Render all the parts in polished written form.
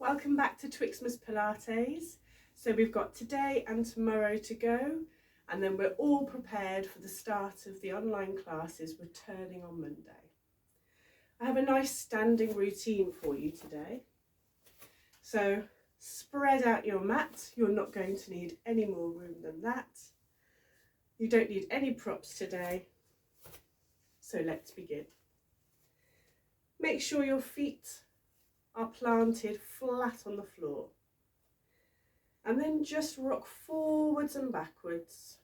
Welcome back to Twixmas Pilates. So we've got today and tomorrow to go, and then we're all prepared for the start of the online classes returning on Monday. I have a nice standing routine for you today. So spread out your mat. You're not going to need any more room than that. You don't need any props today. So let's begin. Make sure your feet are planted flat on the floor, and then just rock forwards and backwards,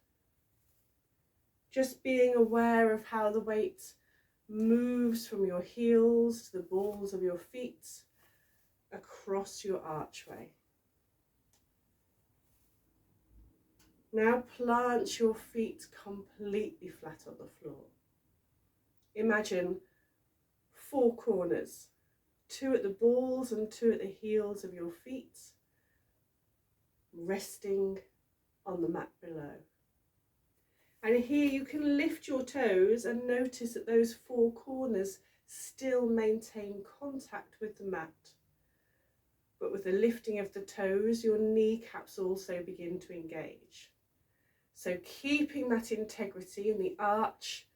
just being aware of how the weight moves from your heels to the balls of your feet across your archway. Now plant your feet completely flat on the floor. Imagine 4 corners, 2 at the balls and 2 at the heels of your feet, resting on the mat below. And here you can lift your toes and notice that those 4 corners still maintain contact with the mat. But with the lifting of the toes, your kneecaps also begin to engage. So keeping that integrity in the arch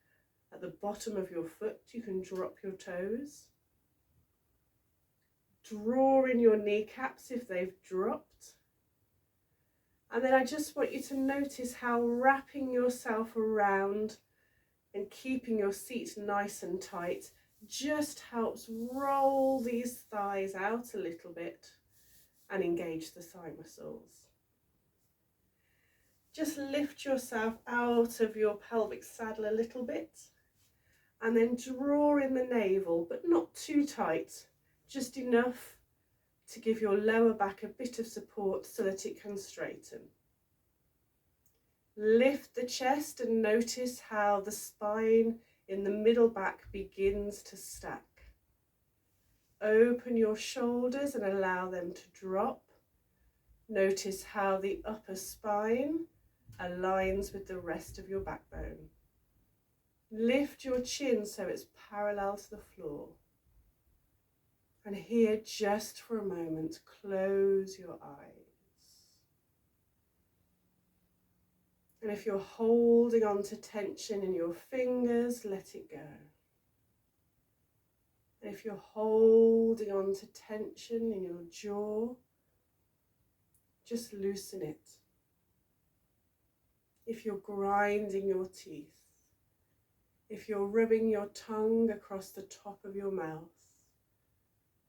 at the bottom of your foot, you can drop your toes. Draw in your kneecaps if they've dropped. And then I just want you to notice how wrapping yourself around and keeping your seat nice and tight just helps roll these thighs out a little bit and engage the thigh muscles. Just lift yourself out of your pelvic saddle a little bit and then draw in the navel, but not too tight. Just enough to give your lower back a bit of support so that it can straighten. Lift the chest and notice how the spine in the middle back begins to stack. Open your shoulders and allow them to drop. Notice how the upper spine aligns with the rest of your backbone. Lift your chin so it's parallel to the floor. And here, just for a moment, close your eyes. And if you're holding on to tension in your fingers, let it go. And if you're holding on to tension in your jaw, just loosen it. If you're grinding your teeth, if you're rubbing your tongue across the top of your mouth,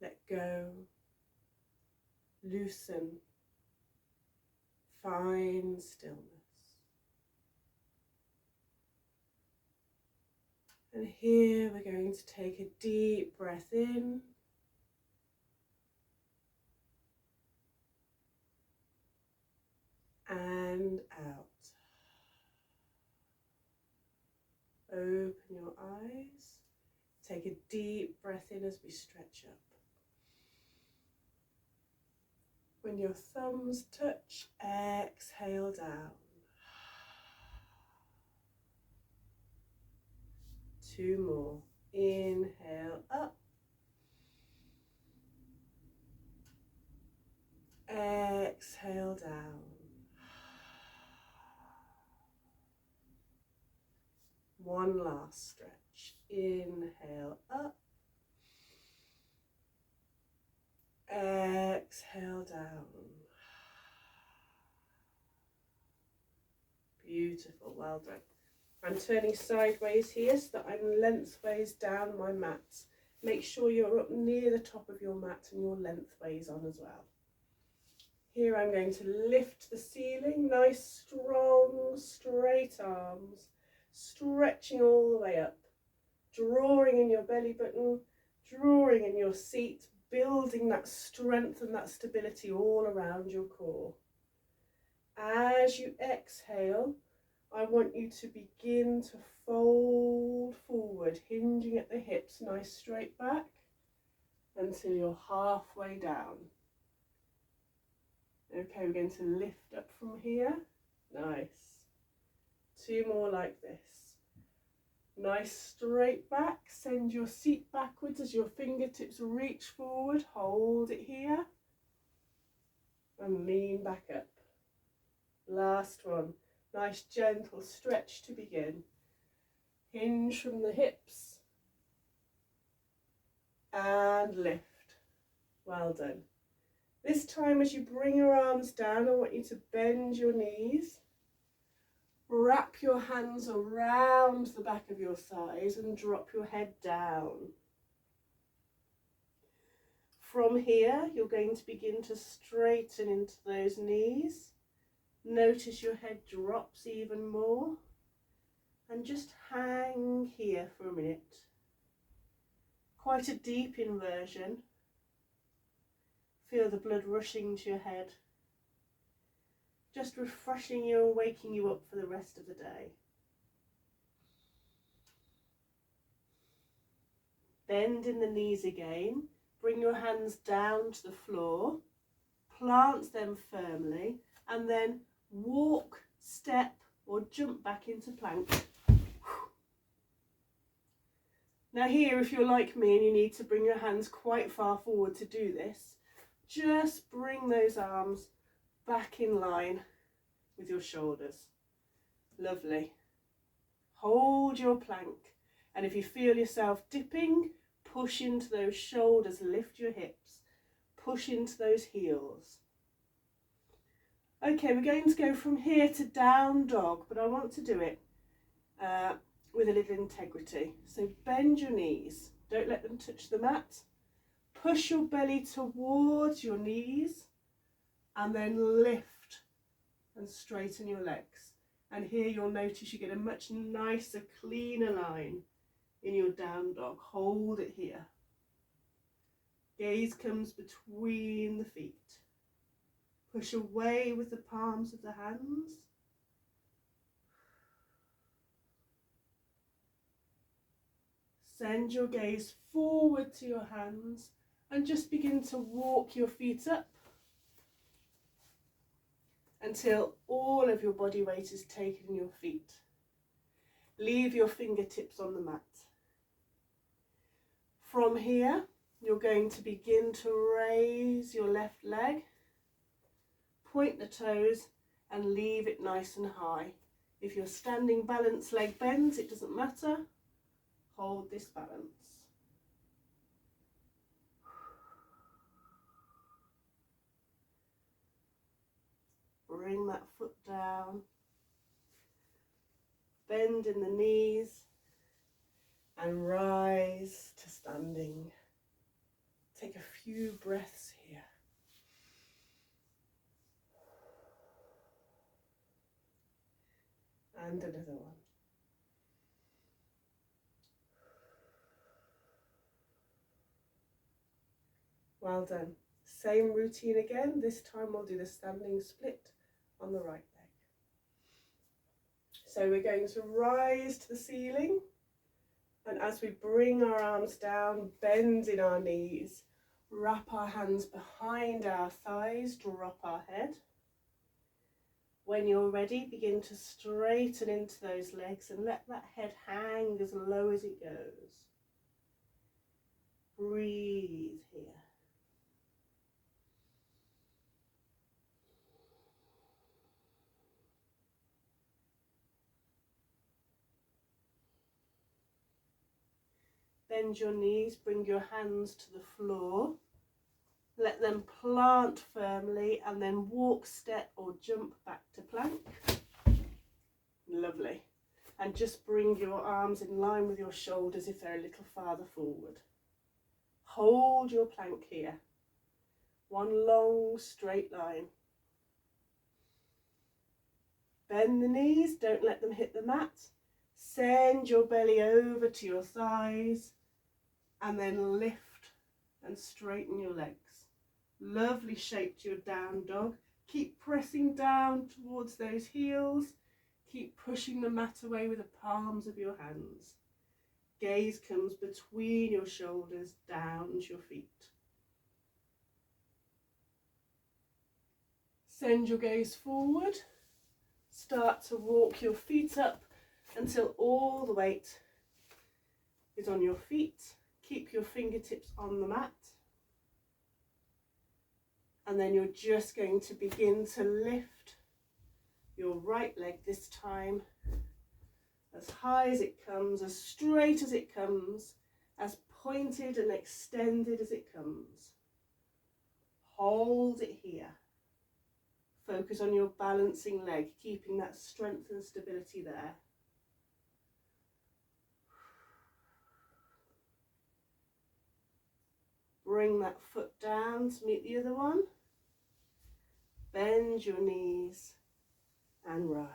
let go, loosen, find stillness. And here we're going to take a deep breath in and out. Open your eyes, take a deep breath in as we stretch up. When your thumbs touch, exhale down. 2 more. Inhale up. Exhale down. 1 last stretch. Inhale up. Exhale down. Beautiful, well done. I'm turning sideways here so that I'm lengthways down my mat. Make sure you're up near the top of your mat and you're lengthways on as well. Here I'm going to lift the ceiling, nice strong straight arms, stretching all the way up, drawing in your belly button, drawing in your seat, building that strength and that stability all around your core. As you exhale, I want you to begin to fold forward, hinging at the hips, nice straight back, until you're halfway down. Okay, we're going to lift up from here. Nice. 2 more like this. Nice straight back, send your seat backwards as your fingertips reach forward, hold it here. and lean back up. Last one. Nice gentle stretch to begin. Hinge from the hips and lift. Well done. This time as you bring your arms down, I want you to bend your knees, wrap your hands around the back of your thighs and drop your head down. From here, you're going to begin to straighten into those knees. Notice your head drops even more and just hang here for a minute. Quite a deep inversion. Feel the blood rushing to your head. Just refreshing you and waking you up for the rest of the day. Bend in the knees again. Bring your hands down to the floor. Plant them firmly and then walk, step or jump back into plank. Now here, if you're like me and you need to bring your hands quite far forward to do this, just bring those arms back in line with your shoulders. Lovely. Hold your plank, and if you feel yourself dipping, push into those shoulders, lift your hips, push into those heels. Okay, we're going to go from here to down dog, but I want to do it with a little integrity. So bend your knees, don't let them touch the mat. Push your belly towards your knees and then lift and straighten your legs. And here you'll notice you get a much nicer, cleaner line in your down dog. Hold it here. Gaze comes between the feet. Push away with the palms of the hands. Send your gaze forward to your hands and just begin to walk your feet up until all of your body weight is taken in your feet. Leave your fingertips on the mat. From here, you're going to begin to raise your left leg, point the toes and leave it nice and high. If you're standing balance, leg bends, it doesn't matter. Hold this balance. Bring that foot down. Bend in the knees and rise to standing. Take a few breaths here. And another one. Well done. Same routine again. This time we'll do the standing split on the right leg. So we're going to rise to the ceiling, and as we bring our arms down, bend in our knees, wrap our hands behind our thighs, drop our head. When you're ready, begin to straighten into those legs and let that head hang as low as it goes. Breathe here. Bend your knees, bring your hands to the floor. Let them plant firmly and then walk, step or jump back to plank. Lovely. And just bring your arms in line with your shoulders if they're a little farther forward. Hold your plank here. One long straight line. Bend the knees, don't let them hit the mat. Send your belly over to your thighs and then lift and straighten your legs. Lovely shape to your down dog. Keep pressing down towards those heels. Keep pushing the mat away with the palms of your hands. Gaze comes between your shoulders, down to your feet. Send your gaze forward. Start to walk your feet up until all the weight is on your feet. Keep your fingertips on the mat. And then you're just going to begin to lift your right leg this time as high as it comes, as straight as it comes, as pointed and extended as it comes. Hold it here. Focus on your balancing leg, keeping that strength and stability there. Bring that foot down to meet the other one. Bend your knees and rise.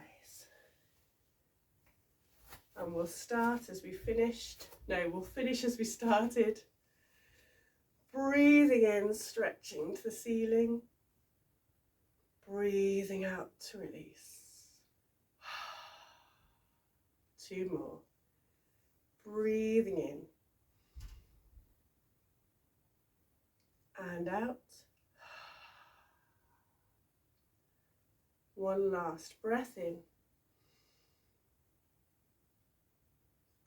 And we'll start as we finished. No, we'll finish as we started. Breathing in, stretching to the ceiling. Breathing out to release. 2 more. Breathing in. And out. 1 last breath in.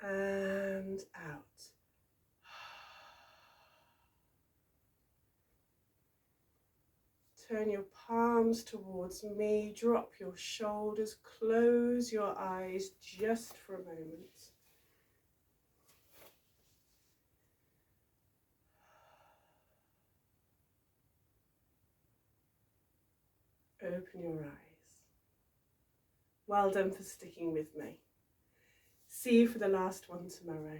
And out. Turn your palms towards me, drop your shoulders, close your eyes just for a moment. Open your eyes. Well done for sticking with me. See you for the last one tomorrow.